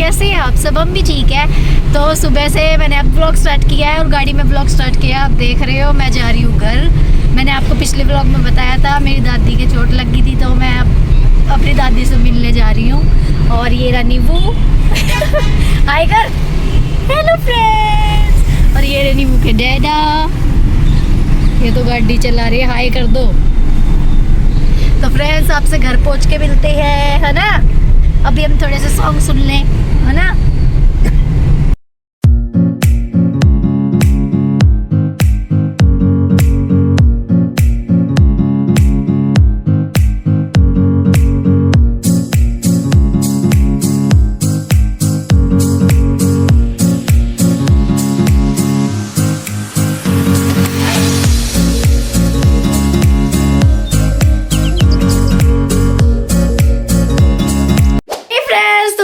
कैसे हैं आप सब? हम भी ठीक है। तो सुबह से मैंने अब ब्लॉग स्टार्ट किया है और गाड़ी में ब्लॉग स्टार्ट किया। आप देख रहे हो मैं जा रही हूँ घर। मैंने आपको पिछले ब्लॉग में बताया था मेरी दादी के चोट लग गई थी, तो मैं अब अपनी दादी से मिलने जा रही हूँ। और ये रहा नींबू हाय कर, हेलो फ्रेंड्स। और ये रहे नींबू के डैडा, ये तो गाड़ी चला रही है, हाय कर दो। तो फ्रेंड्स आपसे घर पहुंच के मिलते हैं, है ना। अभी हम थोड़े से सॉन्ग सुन लें, है ना।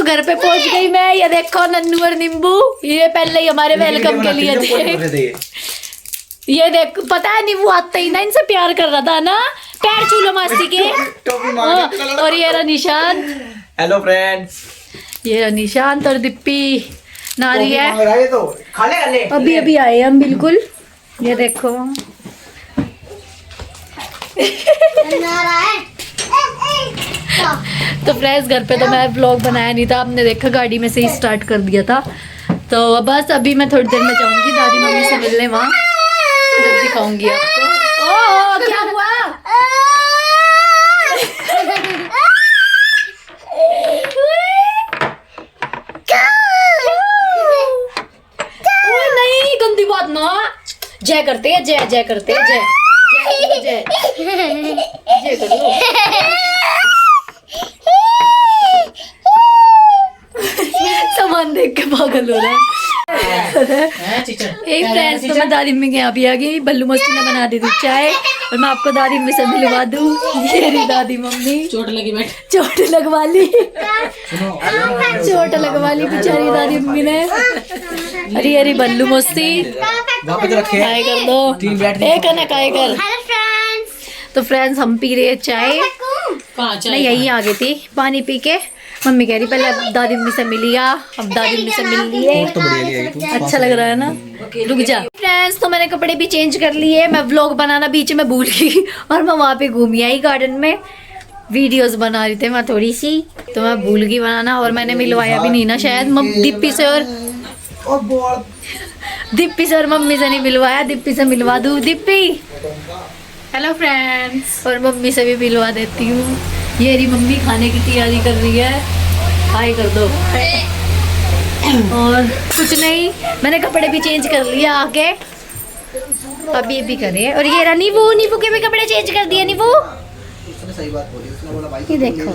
घर पे पहुंच गई मैं। ये देखो नन्नू और नींबू, ये पहले ही हमारे वेलकम के लिए थे। ये देख, पता है नींबू आते ही ना इनसे प्यार कर रहा था ना, पैर छू लो मासी के। और ये रहा निशांत, हेलो फ्रेंड्स। ये रहा निशांत और दिप्पी नारी है। तो खा ले। अभी अभी आए हम बिल्कुल। ये देखो तो फ्रेंड्स घर पे तो मैं व्लॉग बनाया नहीं था, आपने देखा गाड़ी में से ही स्टार्ट कर दिया था। तो बस अभी मैं थोड़ी देर में जाऊंगी दादी मम्मी से मिलने, वहाँ जब दिखाऊंगी आपको। ओह क्या हुआ? नहीं गंदी बात ना। जय करते हैं, जय जय करते हैं, जय जय जय जय कर लो। सामान देख के पागल हो रहा है। एक फ्रेंड्स तो मैं दादी मम्मी के यहाँ भी आ गई। बल्लू मस्ती ने बना दी थी चाय और मैं आपको दादी मम्मी से मिलवा दूँ। ये रही दादी मम्मी, चोट लगी, चोट लगवा ली, चोट लगवा ली बेचारी दादी मम्मी ने। अरे अरे बल्लू मस्ती काय कर दो, एक है काय कर। तो फ्रेंड्स हम पी रहे चाय, नहीं यही आ गई थी पानी पी के। मम्मी कह रही पहले अब दादी मम्मी से मिली आ, अब दादी मम्मी से मिल लिए। अच्छा लग रहा है ना। रुक जा फ्रेंड्स, तो मैंने कपड़े भी चेंज कर लिए। मैं व्लॉग बनाना बीच में भूल गई और मैं वहाँ पे घूमी आई गार्डन में, वीडियोस बना रही थी मैं थोड़ी सी, तो मैं भूल गई बनाना। और मैंने मिलवाया भी नहीं ना शायद दिप्पी से, और दिप्पी से और मम्मी से नहीं मिलवाया। दिप्पी से मिलवा दूँ। दिप्पी हेलो फ्रेंड्स, और मम्मी से भी मिलवा देती हूँ। ये रही मम्मी खाने की तैयारी कर रही है, हाय कर दो। और कुछ नहीं, मैंने कपड़े भी चेंज कर लिए आके, अभी भी करे। और ये रहा नींबू, नींबू के भी कपड़े चेंज कर दिए। नींबू ये देखो,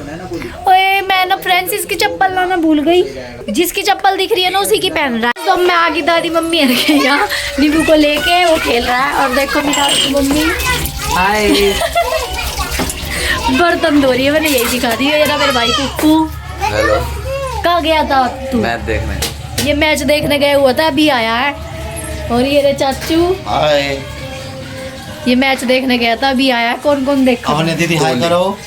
ओए मैं ना फ्रेंड्स इसकी चप्पल लाना भूल गई। जिसकी चप्पल दिख रही है ना उसी की पहन रहा है। तो मैं आगे दादी मम्मी यहाँ नींबू को लेके वो खेल रहा है। और देखो मेरी मम्मी हाय बर्तन धो रही है, मैंने यही दिखा दी। ये मेरे भाई कुक्कू, हेलो। कहाँ गया था तू? मैच देखने। ये मैच देखने गया हुआ था, अभी आया है। और ये रे चाचू, हाय। ये मैच देखने गया था, अभी आया है। कौन कौन देखा? दीदी हाय करो।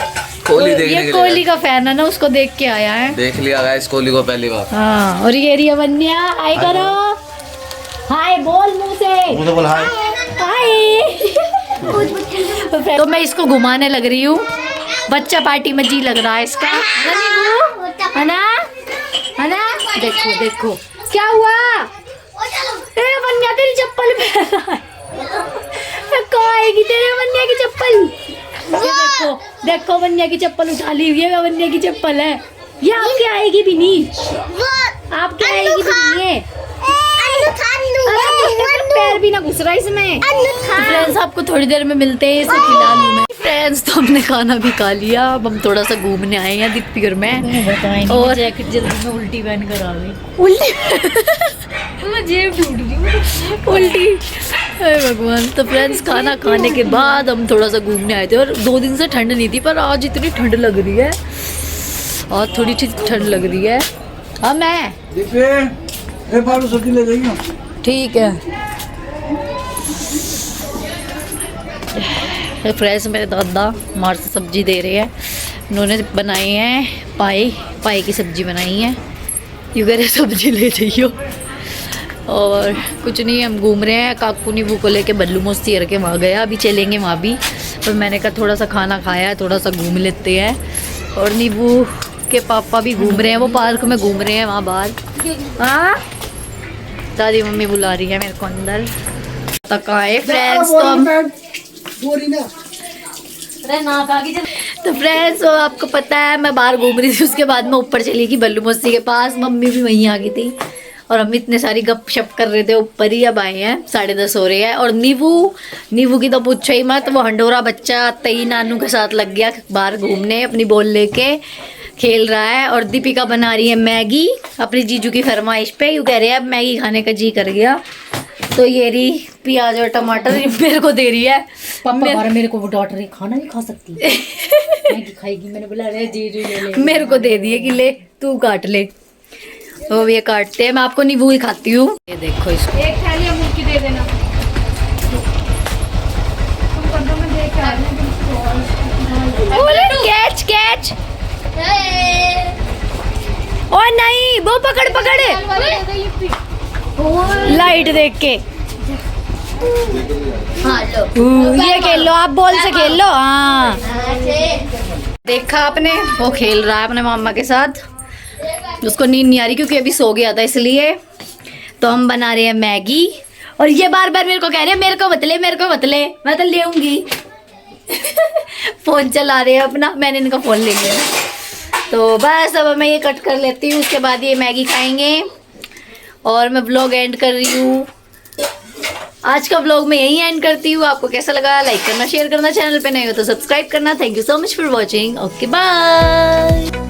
कोहली देखने ये कोहली का फैन है ना, उसको देख के आया है। देख लिया गाइस कोहली को पहली बार। हाँ, और ये रिया वन्या, हाय करो, हाय बोल मुंह से बोल हाय। तो मैं इसको घुमाने लग रही हूँ। बच्चा पार्टी में जी लग रहा है इसका, है ना, है ना। देखो देखो क्या हुआ। ए वन्या तेरी चप्पल पहन रहा है, कहाँ आएगी तेरे वन्या की चप्पल? ये देखो देखो वन्या की चप्पल उठा ली, ये वन्या की चप्पल है। ये आपके आएगी भी नहीं, आपके आएगी भी नहीं है। पैर भी ना घुस रहा इसमें। फ्रेंड्स आपको थोड़ी देर में मिलते हैं, इसे खिला लूं मैं। फ्रेंड्स तो हमने खाना भी खा लिया, अब हम थोड़ा सा घूमने आए हैं दीपीगर में। और जैकेट जल्दी में उल्टी पहन कर आ गई। उल्टी जेब टूट गई, उल्टी, अरे भगवान। तो फ्रेंड्स खाना खाने के बाद हम थोड़ा सा घूमने आए थे। और 2 दिन से ठंड नहीं थी, पर आज इतनी ठंड लग रही है, और थोड़ी सी ठंड लग रही है। हाँ मैं सब्जी ले जाइए, ठीक है। फ्रेश मेरे दादा मार से सब्जी दे रहे हैं। उन्होंने बनाई है पाई की सब्जी बनाई है। यू कह रहे सब्जी ले जाइयो। और कुछ नहीं, हम घूम रहे हैं। काकू नींबू को लेके बल्लू मस्ती करके वहाँ गया, अभी चलेंगे वहाँ भी। पर मैंने कहा थोड़ा सा खाना खाया है, थोड़ा सा घूम लेते हैं। और नींबू के पापा भी घूम रहे हैं, वो पार्क में घूम रहे हैं वहाँ बाहर। हाँ, दादी मम्मी बुला रही है मेरे को अंदर तक आए। फ्रेंड्स तो फ्रेंड्स तो आपको पता है मैं बाहर घूम रही थी, उसके बाद मैं ऊपर चली गई बल्लू मस्ती के पास। मम्मी भी वहीं आ गई थी और हम इतने सारी गप शप कर रहे थे ऊपर ही। अब आए हैं, 10:30 हो रहे हैं। और नींबू की तो पूछो ही मत, वो हंडोरा बच्चा तई नानू के साथ लग गया बाहर घूमने, अपनी बॉल लेके खेल रहा है। और दीपिका बना रही है मैगी अपनी जीजू की फरमाइश पे। यूँ कह रहे हैं अब मैगी खाने का जी कर गया, तो ये रही प्याज और टमाटर मेरे को दे रही है। पापा मेरे को वो डांट रही, खाना नहीं खा सकती मैगी खाएगी। मैंने बोला अरे जीजू ले ले। मेरे को दे दिए कि ले तू काट ले, तो ये काटते हैं। मैं आपको नींबू ही खाती हूँ। ये देखो इसको, एक थैली अमूल की दे देना। तुम कंधों में देख के आ कैच कैच। ओ नहीं, वो पकड़ लाइट देख के। ये खेल लो, आप बॉल से खेल लो। हाँ, देखा आपने, वो खेल रहा है अपने मामा के साथ। उसको नींद नहीं आ रही क्योंकि अभी सो गया था, इसलिए। तो हम बना रहे हैं मैगी। और ये बार बार मेरे को कह रहे हैं मेरे को मत ले, मैं तो ले आऊंगी। फोन चला रहे हैं अपना, मैंने इनका फोन ले लिया। तो बस अब मैं ये कट कर लेती हूँ, उसके बाद ये मैगी खाएंगे और मैं व्लॉग एंड कर रही हूँ। आज का व्लॉग मैं यही एंड करती हूँ। आपको कैसा लगा लाइक करना, शेयर करना, चैनल पे नए हो तो सब्सक्राइब करना। Thank you so much for watching. Okay bye.